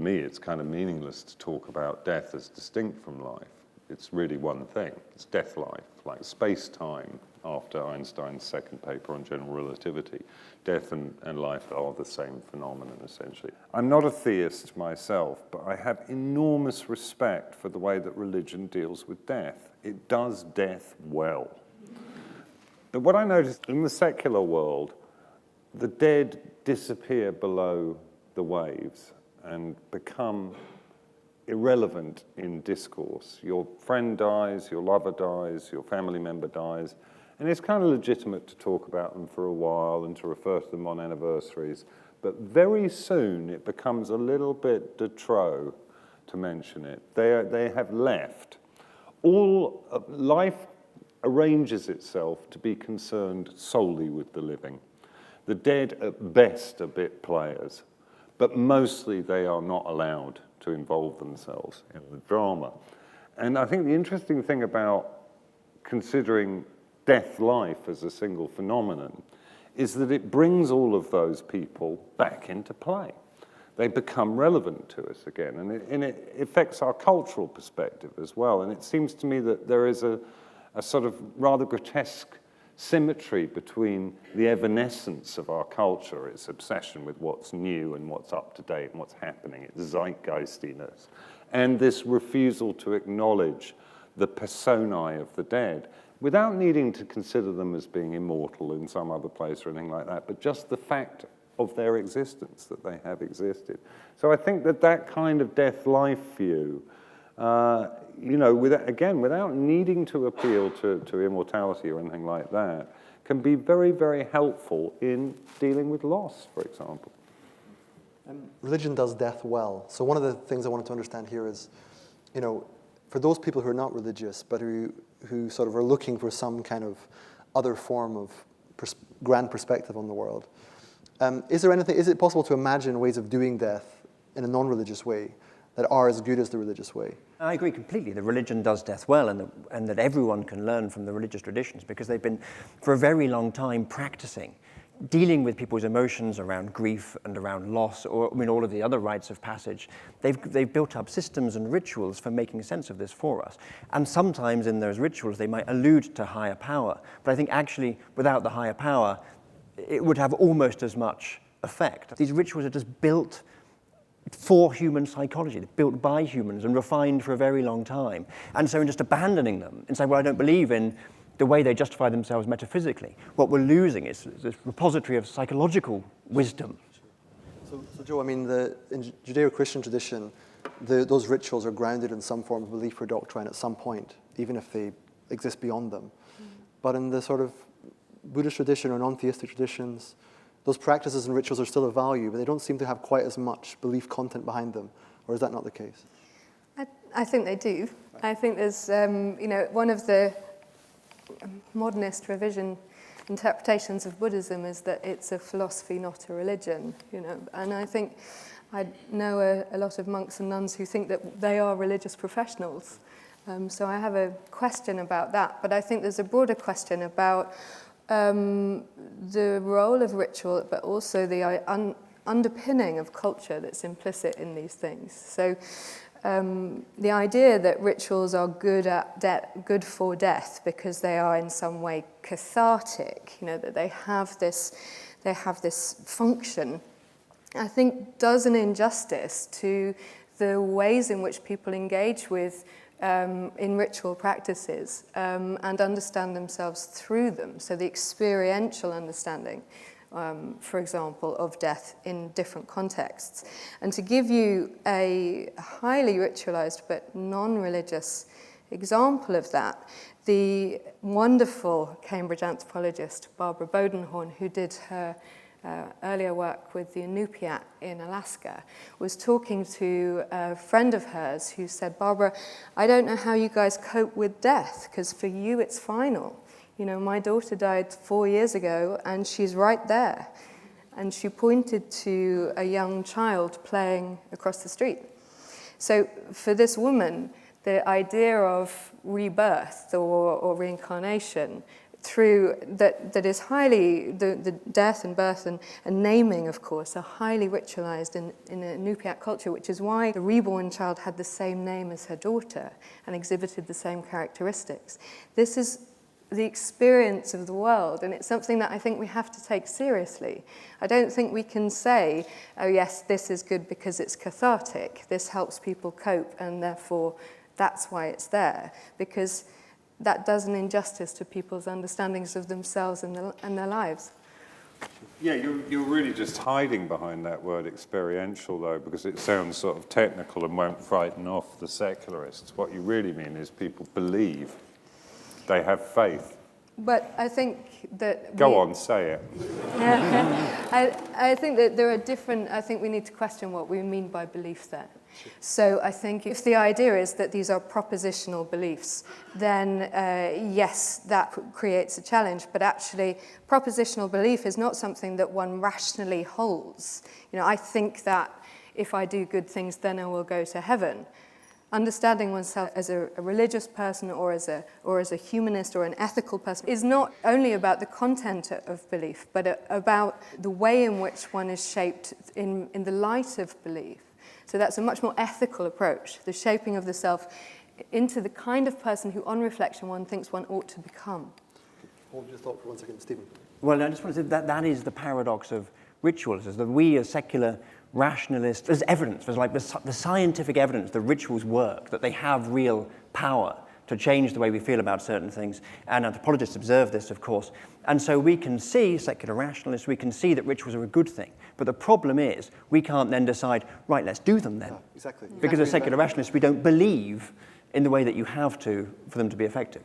me, it's kind of meaningless to talk about death as distinct from life. It's really one thing. It's death-life, like space-time after Einstein's second paper on general relativity. Death and life are the same phenomenon, essentially. I'm not a theist myself, but I have enormous respect for the way that religion deals with death. It does death well. But what I noticed in the secular world, the dead disappear below the waves and become irrelevant in discourse. Your friend dies, your lover dies, your family member dies, and it's kind of legitimate to talk about them for a while and to refer to them on anniversaries. But very soon it becomes a little bit de trop to mention it. They have left. All of life arranges itself to be concerned solely with the living. The dead at best are bit players, but mostly they are not allowed to involve themselves in the drama. And I think the interesting thing about considering death-life as a single phenomenon is that it brings all of those people back into play. They become relevant to us again, and it affects our cultural perspective as well. And it seems to me that there is a sort of rather grotesque symmetry between the evanescence of our culture, its obsession with what's new and what's up to date and what's happening, its zeitgeistiness, and this refusal to acknowledge the personae of the dead, without needing to consider them as being immortal in some other place or anything like that, but just the fact of their existence, that they have existed. So I think that that kind of death-life view, without needing to appeal to immortality or anything like that, can be very, very helpful in dealing with loss, for example. Religion does death well. So one of the things I wanted to understand here is, for those people who are not religious, but who sort of are looking for some kind of other form of grand perspective on the world, is it possible to imagine ways of doing death in a non-religious way that are as good as the religious way? I agree completely that religion does death well, and that everyone can learn from the religious traditions, because they've been, for a very long time, practicing dealing with people's emotions around grief and around loss, or all of the other rites of passage. They've built up systems and rituals for making sense of this for us. And sometimes in those rituals they might allude to higher power, but I think actually without the higher power it would have almost as much effect. These rituals are just built for human psychology, they're built by humans and refined for a very long time. And so in just abandoning them and saying, well, I don't believe in the way they justify themselves metaphysically, what we're losing is this repository of psychological wisdom. So Joe, in Judeo-Christian tradition, those rituals are grounded in some form of belief or doctrine at some point, even if they exist beyond them. But in the sort of Buddhist tradition or non-theistic traditions, those practices and rituals are still of value, but they don't seem to have quite as much belief content behind them. Or is that not the case? I think they do. I think there's, one of the modernist revision interpretations of Buddhism is that it's a philosophy, not a religion. And I think I know a lot of monks and nuns who think that they are religious professionals. So I have a question about that. But I think there's a broader question about the role of ritual, but also the underpinning of culture that's implicit in these things. So the idea that rituals are good for death because they are in some way cathartic, that they have this function, I think does an injustice to the ways in which people engage with in ritual practices and understand themselves through them. So the experiential understanding, for example, of death in different contexts. And to give you a highly ritualized but non-religious example of that, the wonderful Cambridge anthropologist Barbara Bodenhorn, who did her earlier work with the Inupiat in Alaska, was talking to a friend of hers who said, Barbara, I don't know how you guys cope with death, because for you it's final. My daughter died 4 years ago and she's right there. And she pointed to a young child playing across the street. So for this woman, the idea of rebirth or reincarnation through that is highly, the death and birth and naming, of course, are highly ritualized in a Nupiat culture, which is why the reborn child had the same name as her daughter and exhibited the same characteristics. This is the experience of the world, and it's something that I think we have to take seriously. I don't think we can say, oh yes, this is good because it's cathartic, this helps people cope, and therefore that's why it's there, because that does an injustice to people's understandings of themselves and their lives. Yeah, you're really just hiding behind that word experiential, though, because it sounds sort of technical and won't frighten off the secularists. What you really mean is people believe, they have faith. But I think that... Go on, say it. I think that there are different... I think we need to question what we mean by belief there. So I think if the idea is that these are propositional beliefs, then yes, that creates a challenge. But actually, propositional belief is not something that one rationally holds. You know, I think that if I do good things, then I will go to heaven. Understanding oneself as a religious person or as a humanist or an ethical person is not only about the content of belief, but about the way in which one is shaped in the light of belief. So that's a much more ethical approach, the shaping of the self into the kind of person who, on reflection, one thinks one ought to become. Hold your thought for 1 second, Stephen. Well, I just want to say that is the paradox of rituals, is that we as secular rationalists, there's evidence, there's like the scientific evidence that rituals work, that they have real power to change the way we feel about certain things. And anthropologists observe this, of course. And so we can see, secular rationalists, we can see that rituals are a good thing. But the problem is, we can't then decide, right, let's do them then. Yeah, exactly. Because as secular rationalists, we don't believe in the way that you have to for them to be effective.